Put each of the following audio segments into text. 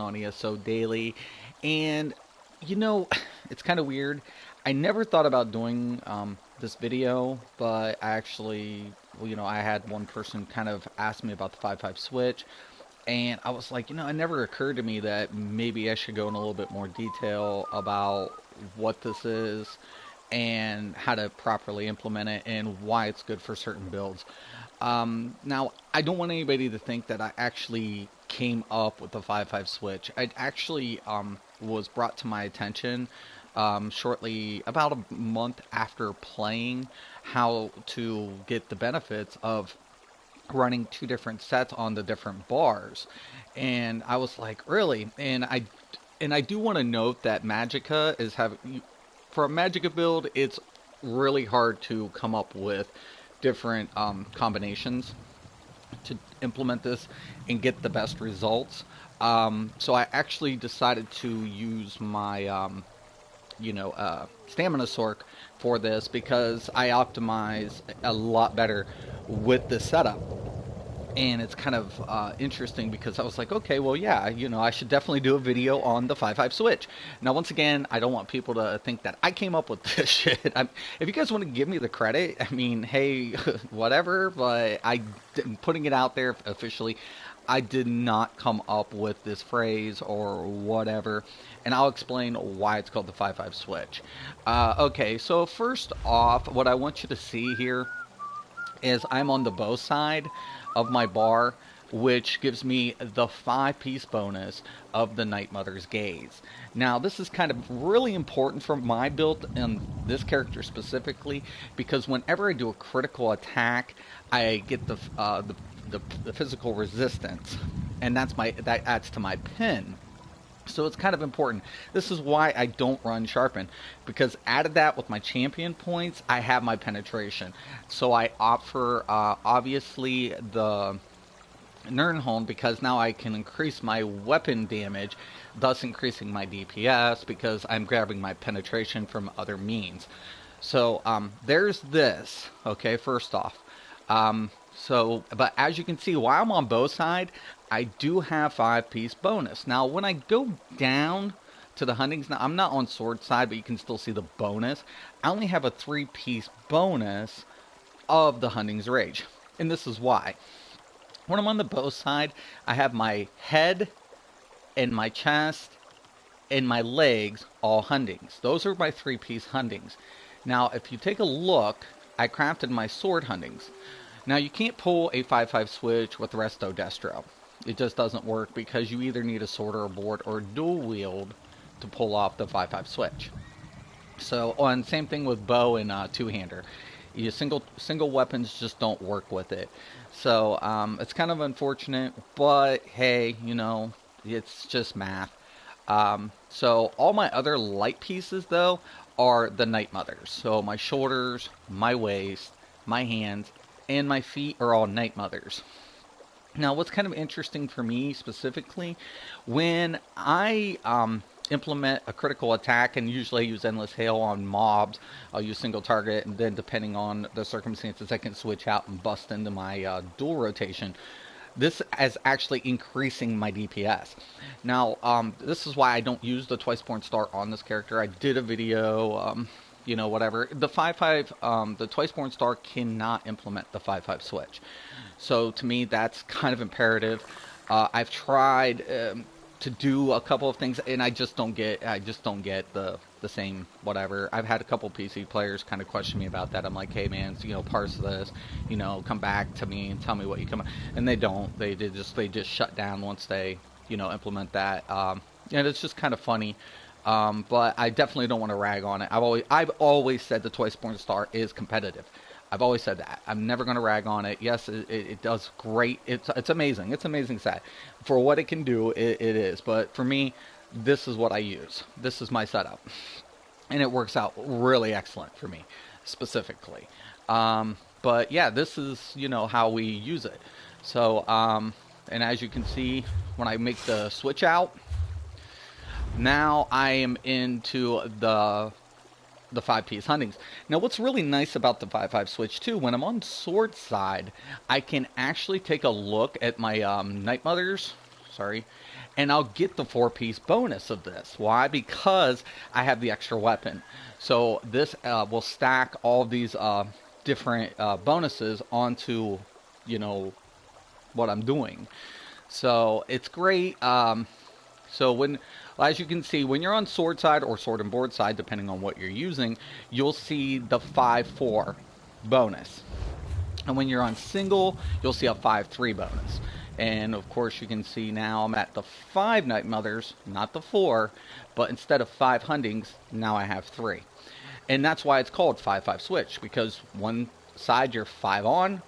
on ESO Daily. And, you know, it's kind of weird. I never thought about doing this video, but I actually, I had one person kind of ask me about the 5.5 switch. And I was like, it never occurred to me that maybe I should go in a little bit more detail about what this is and how to properly implement it and why it's good for certain builds. Now, I don't want anybody to think that I actually came up with the 5.5 switch. It actually was brought to my attention shortly, about a month after playing, how to get the benefits of running two different sets on the different bars. And I was like, really? And I do want to note that Magica is having, for a Magica build, it's really hard to come up with different combinations to implement this and get the best results. So I actually decided to use my stamina sork for this because I optimize a lot better with this setup. And it's kind of interesting because I was like, okay, well, yeah, I should definitely do a video on the 5.5 switch. Now, once again, I don't want people to think that I came up with this shit. If you guys want to give me the credit, I mean, hey, whatever, but putting it out there officially, I did not come up with this phrase or whatever, and I'll explain why it's called the 5.5 switch. Okay, so first off, what I want you to see here is I'm on the bow side of my bar, which gives me the 5-piece bonus of the Night Mother's Gaze. Now, this is kind of really important for my build and this character specifically, because whenever I do a critical attack, I get the physical resistance, and that adds to my pin. So it's kind of important. This is why I don't run Sharpen, because added that with my champion points, I have my penetration. So I opt for, obviously, the Nernholm, because now I can increase my weapon damage, thus increasing my DPS, because I'm grabbing my penetration from other means. So there's this, okay, first off. But as you can see, while I'm on bow side, I do have 5-piece bonus. Now, when I go down to the huntings, now I'm not on sword side, but you can still see the bonus. I only have a 3-piece bonus of the hunting's rage. And this is why. When I'm on the bow side, I have my head and my chest and my legs all huntings. Those are my 3-piece huntings. Now, if you take a look, I crafted my sword huntings. Now, you can't pull a 5.5 switch with Resto Destro. It just doesn't work because you either need a sword or a board or dual wield to pull off the 5.5 switch. So, and same thing with bow and two-hander. You single weapons just don't work with it. So, it's kind of unfortunate, but hey, it's just math. So all my other light pieces, though, are the Night Mothers. So my shoulders, my waist, my hands, and my feet are all Night Mothers. Now, what's kind of interesting for me specifically, when I implement a critical attack, and usually I use Endless Hail on mobs, I'll use single target, and then depending on the circumstances, I can switch out and bust into my dual rotation. This is actually increasing my DPS. Now, this is why I don't use the Twice-Born Star on this character. I did a video, whatever. The 5.5, the Twice-Born Star cannot implement the 5.5 switch. So to me, that's kind of imperative. I've tried to do a couple of things, and I just don't get the same whatever. I've had a couple PC players kind of question me about that. I'm like, hey man, parse this, come back to me and tell me what you come, and they don't. They just shut down once they implement that. And it's just kind of funny. But I definitely don't want to rag on it. I've always said the Twice-Born Star is competitive. I've always said that. I'm never going to rag on it. Yes, it does great. It's amazing. It's amazing set. For what it can do, it is. But for me, this is what I use. This is my setup. And it works out really excellent for me, specifically. But yeah, this is, how we use it. So, and as you can see, when I make the switch out, now I am into the 5-piece huntings. Now, what's really nice about the 5.5 switch too, when I'm on sword side, I can actually take a look at my Night Mothers, and I'll get the 4-piece bonus of this. Why? Because I have the extra weapon. So this will stack all these different bonuses onto, you know, what I'm doing. So it's great. So when, as you can see, when you're on sword side or sword and board side, depending on what you're using, you'll see the 5-4 bonus. And when you're on single, you'll see a 5-3 bonus. And of course, you can see now I'm at the 5 Night Mothers, not the 4, but instead of 5 Huntings, now I have 3. And that's why it's called 5-5 switch, because one side you're 5 on,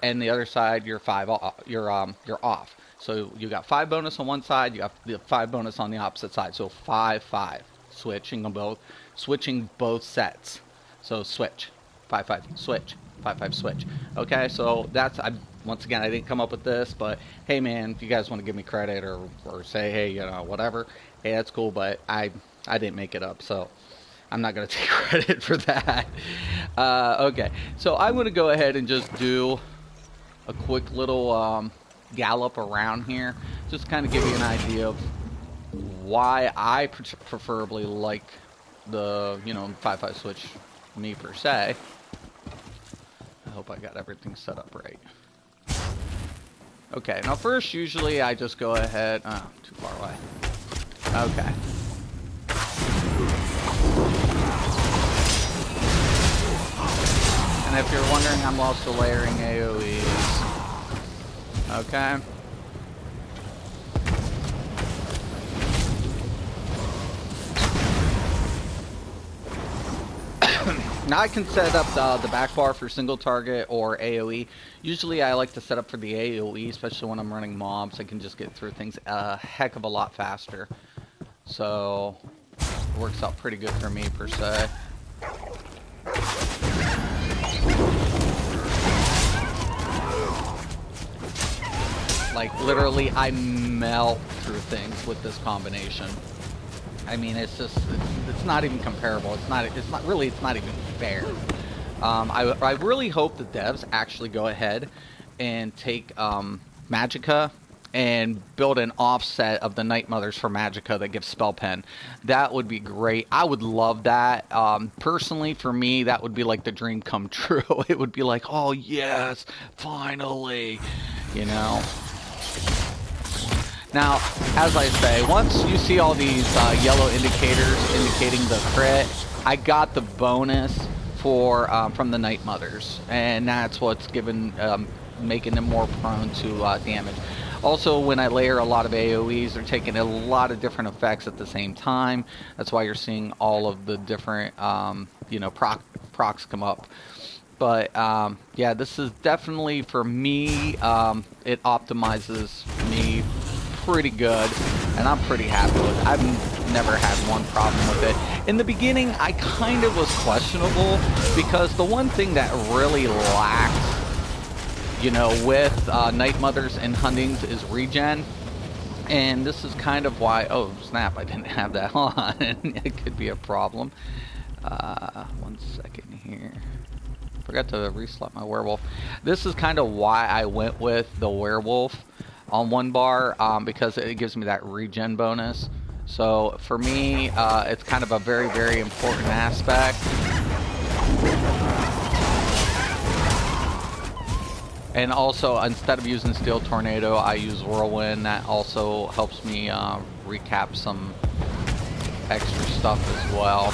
and the other side you're 5 off, you're off. So you got 5 bonus on one side, you got the 5 bonus on the opposite side. So 5-5, switching both sets. So switch, 5-5 switch, 5-5 switch. Okay, so that's, once again, I didn't come up with this, but hey man, if you guys want to give me credit or say, hey, you know, whatever, hey, that's cool, but I didn't make it up, so I'm not going to take credit for that. Okay, so I'm going to go ahead and just do a quick little gallop around here, just kind of give you an idea of why I preferably like the, you know, 5-5 switch, me per se. I hope I got everything set up right. Okay, now first, usually I just go ahead, oh, too far away. Okay. And if you're wondering, I'm also layering AoEs. Okay. Now I can set up the back bar for single target or AoE. Usually I like to set up for the AoE, especially when I'm running mobs. I can just get through things a heck of a lot faster. So it works out pretty good for me per se. Like literally I melt through things with this combination. I mean, it's just, it's not even comparable. It's not even fair. I really hope the devs actually go ahead and take Magicka and build an offset of the Night Mothers for Magicka that gives Spell Pen. That would be great. I would love that. Personally, for me, that would be like the dream come true. It would be like, oh yes, finally, you know. Now, as I say, once you see all these yellow indicators indicating the crit, I got the bonus for from the Night Mothers, and that's what's given making them more prone to damage. Also, when I layer a lot of AoEs, they're taking a lot of different effects at the same time. That's why you're seeing all of the different you know, procs come up. But yeah, this is definitely for me. It optimizes me pretty good, and I'm pretty happy with it. I've never had one problem with it. In the beginning, I kind of was questionable because the one thing that really lacks, you know, with Night Mothers and Huntings is regen. And this is kind of why, oh snap, I didn't have that on. It could be a problem. 1 second here. Forgot to reslot my werewolf. This is kind of why I went with the werewolf on one bar, because it gives me that regen bonus. So for me, it's kind of a very, very important aspect. And also, instead of using Steel Tornado, I use Whirlwind. That also helps me recap some extra stuff as well.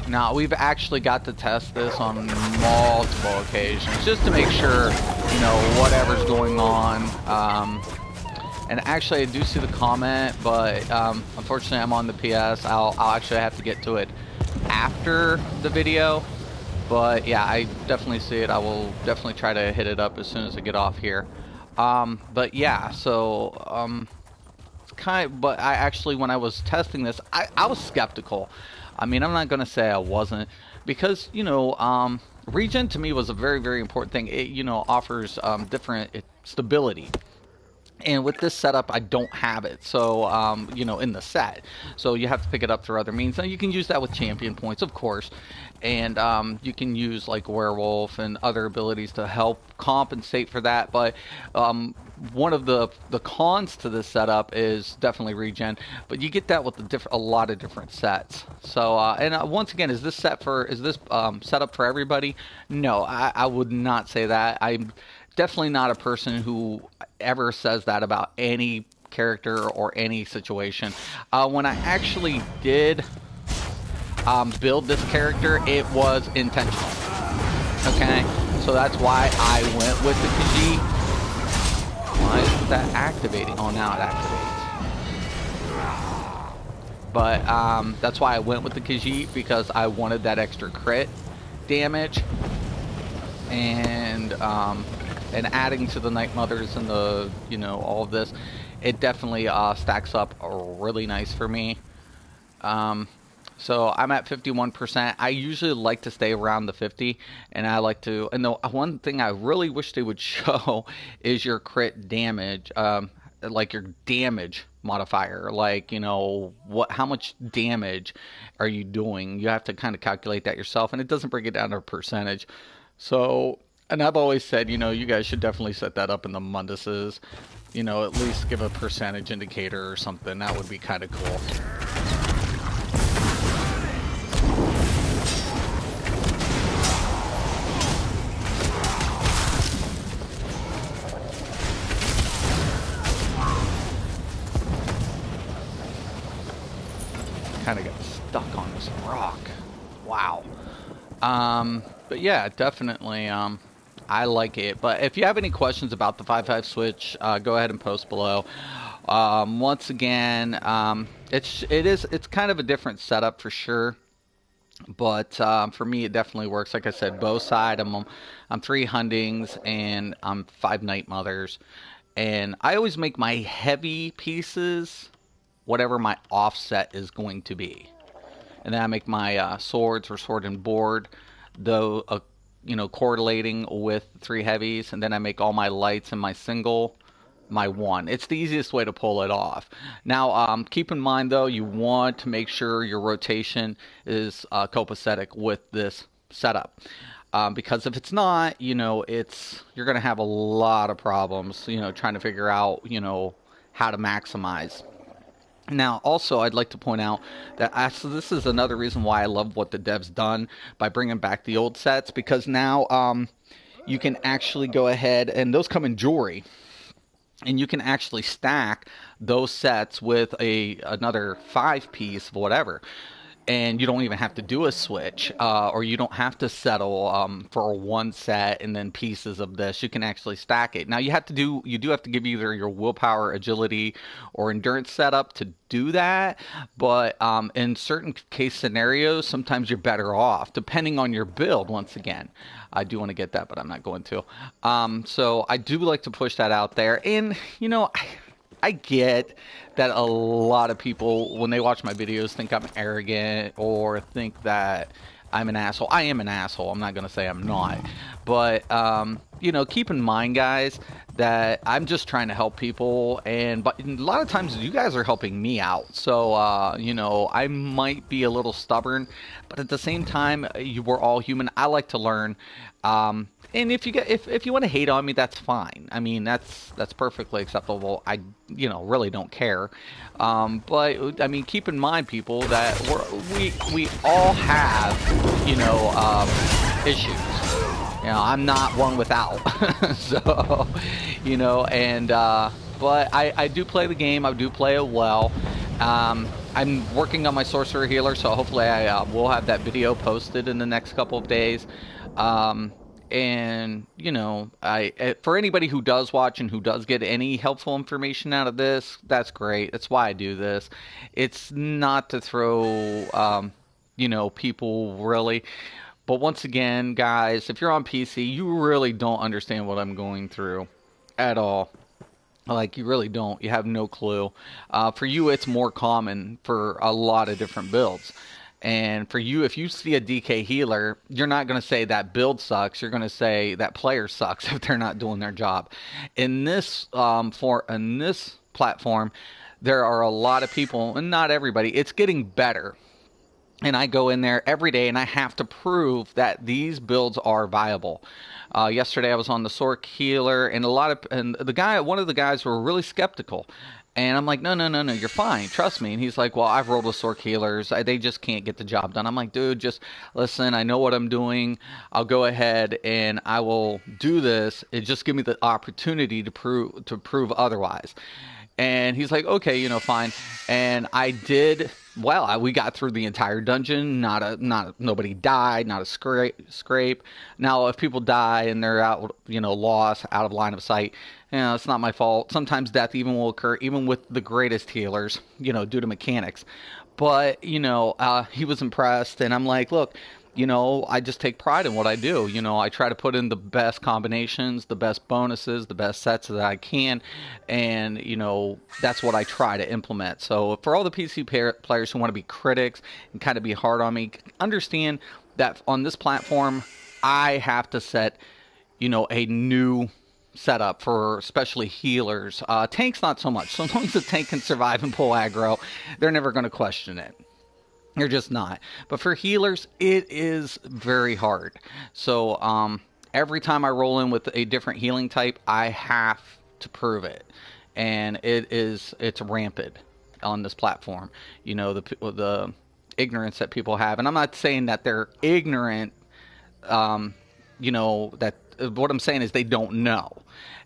Now, we've actually got to test this on multiple occasions, just to make sure, you know, whatever's going on. And actually, I do see the comment, but unfortunately, I'm on the PS. I'll actually have to get to it after the video. But yeah, I definitely see it. I will definitely try to hit it up as soon as I get off here. But yeah, so but I actually, when I was testing this, I was skeptical. I mean, I'm not going to say I wasn't, because, you know, regen to me was a very, very important thing. It, you know, offers different stability. And with this setup, I don't have it, so in the set. So you have to pick it up through other means. Now you can use that with champion points, of course, and you can use like werewolf and other abilities to help compensate for that. But one of the cons to this setup is definitely regen, but you get that with a lot of different sets. So once again, is this set up for everybody? No, I would not say that. I'm definitely not a person who ever says that about any character or any situation. When I actually did build this character, it was intentional. Okay, so that's why I went with the Khajiit. Why isn't that activating? Oh, now it activates. But that's why I went with the Khajiit, because I wanted that extra crit damage, and adding to the Night Mothers and the all of this, it definitely stacks up really nice for me. So I'm at 51%. I usually like to stay around the 50, and I like to. And the one thing I really wish they would show is your crit damage, like your damage modifier. Like how much damage are you doing? You have to kind of calculate that yourself, and it doesn't break it down to a percentage. So, and I've always said, you guys should definitely set that up in the Munduses. At least give a percentage indicator or something. That would be kind of cool. Kind of got stuck on this rock. Wow. But yeah, definitely. I like it. But if you have any questions about the 5.5 switch, go ahead and post below. Once again, it's kind of a different setup for sure. But for me, it definitely works. Like I said, bow side, I'm 3 Hundings and I'm 5 Night Mothers. And I always make my heavy pieces whatever my offset is going to be. And then I make my swords or sword and board, though, correlating with 3 heavies. And then I make all my lights and my single, my 1. It's the easiest way to pull it off. Now, keep in mind, though, you want to make sure your rotation is copacetic with this setup. Because if it's not, you're going to have a lot of problems, trying to figure out, how to maximize. Now, also, I'd like to point out that so this is another reason why I love what the devs done by bringing back the old sets, because now you can actually go ahead, and those come in jewelry, and you can actually stack those sets with another 5-piece of whatever. And you don't even have to do a switch, or you don't have to settle for one set and then pieces of this. You can actually stack it. Now you do have to give either your willpower, agility, or endurance setup to do that. But in certain case scenarios, sometimes you're better off, depending on your build. Once again, I do want to get that, but I'm not going to. So I do like to push that out there, and I get that a lot of people, when they watch my videos, think I'm arrogant or think that I'm an asshole. I am an asshole. I'm not going to say I'm not. But, keep in mind, guys, that I'm just trying to help people. But a lot of times you guys are helping me out. So, I might be a little stubborn. But at the same time, we're all human. I like to learn. And if you want to hate on me, that's fine. I mean, that's perfectly acceptable. I really don't care. But I mean, keep in mind, people, that we all have issues. I'm not one without. So but I do play the game. I do play it well. I'm working on my sorcerer healer, so hopefully I will have that video posted in the next couple of days. And for anybody who does watch and who does get any helpful information out of this, that's great. That's why I do this. It's not to throw people, really. But once again, guys, if you're on PC, you really don't understand what I'm going through at all. Like, you really don't. You have no clue. For you, it's more common for a lot of different builds. And for you, if you see a DK healer, you're not going to say that build sucks. You're going to say that player sucks if they're not doing their job. In this in this platform, there are a lot of people, and not everybody. It's getting better. And I go in there every day and I have to prove that these builds are viable. Yesterday I was on the Sork healer, and one of the guys were really skeptical. And I'm like, no, no, no, no, you're fine. Trust me. And he's like, well, I've rolled with Sork healers. They just can't get the job done. I'm like, dude, just listen. I know what I'm doing. I'll go ahead and I will do this. It just give me the opportunity to prove otherwise. And he's like, okay, fine. And I did. Well, we got through the entire dungeon. Nobody died. Not a scrape. Now, if people die and they're out, lost, out of line of sight, it's not my fault. Sometimes death even will occur, even with the greatest healers, due to mechanics. But he was impressed, and I'm like, look. I just take pride in what I do. I try to put in the best combinations, the best bonuses, the best sets that I can. And, that's what I try to implement. So for all the PC players who want to be critics and kind of be hard on me, understand that on this platform, I have to set, a new setup for especially healers. Tanks, not so much. So as long as the tank can survive and pull aggro, they're never going to question it. You're just not. But for healers, it is very hard. So every time I roll in with a different healing type, I have to prove it. And it's rampant on this platform. The ignorance that people have. And I'm not saying that they're ignorant, that what I'm saying is they don't know.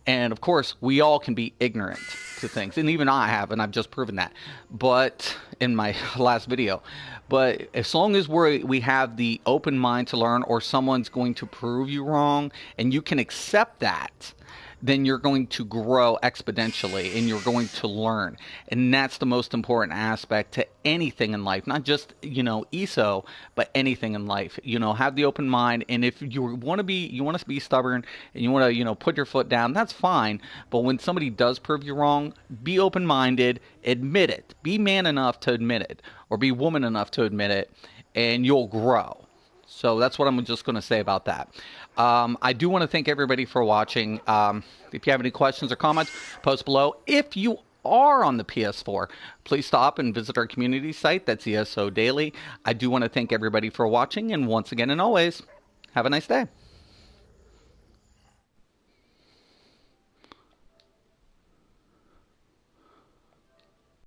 And of course, we all can be ignorant to things. And even I have, and I've just proven that. But in my last video. But as long as we have the open mind to learn, or someone's going to prove you wrong, and you can accept that, then you're going to grow exponentially and you're going to learn. And that's the most important aspect to anything in life, not just, ESO, but anything in life. Have the open mind. And if you want to be stubborn and you want to, put your foot down, that's fine. But when somebody does prove you wrong, be open-minded, admit it, be man enough to admit it, or be woman enough to admit it, and you'll grow. So that's what I'm just going to say about that. I do want to thank everybody for watching. If you have any questions or comments, post below. If you are on the PS4, please stop and visit our community site. That's ESO Daily. I do want to thank everybody for watching. And once again and always, have a nice day.